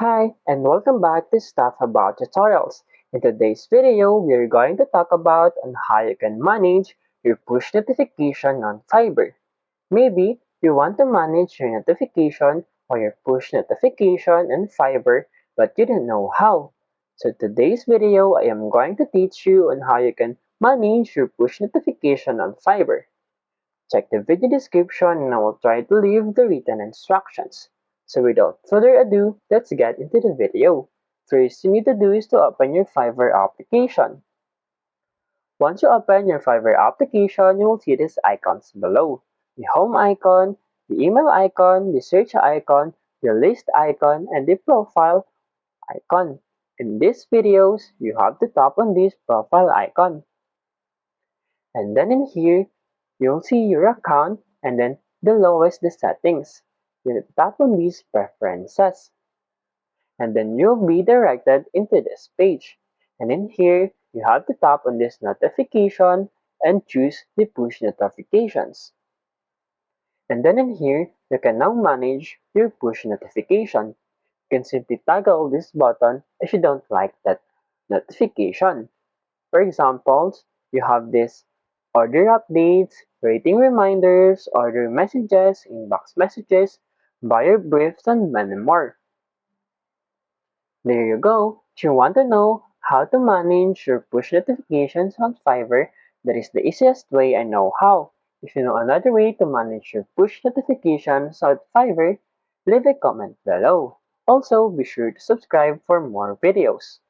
Hi, and welcome back to Stuff About Tutorials. In today's video, we're going to talk about on how you can manage your push notification on Fiverr. Maybe you want to manage your notification or your push notification on Fiverr, but you don't know how. So today's video, I am going to teach you on how you can manage your push notification on Fiverr. Check the video description and I will try to leave the written instructions. So without further ado, let's get into the video. First you need to do is to open your Fiverr application. Once you open your Fiverr application, you will see these icons below. The home icon, the email icon, the search icon, the list icon, and the profile icon. In these videos, you have to tap on this profile icon. And then in here, you'll see your account and then below is the settings. You tap on these preferences and then you'll be directed into this page. And in here, you have to tap on this notification and choose the push notifications. And then in here, you can now manage your push notification. You can simply toggle this button if you don't like that notification. For example, you have this order updates, rating reminders, order messages, inbox messages, buyer briefs, and many more. There you go. If you want to know how to manage your push notifications on Fiverr, that is the easiest way I know how. If you know another way to manage your push notifications on Fiverr, leave a comment below. Also, be sure to subscribe for more videos.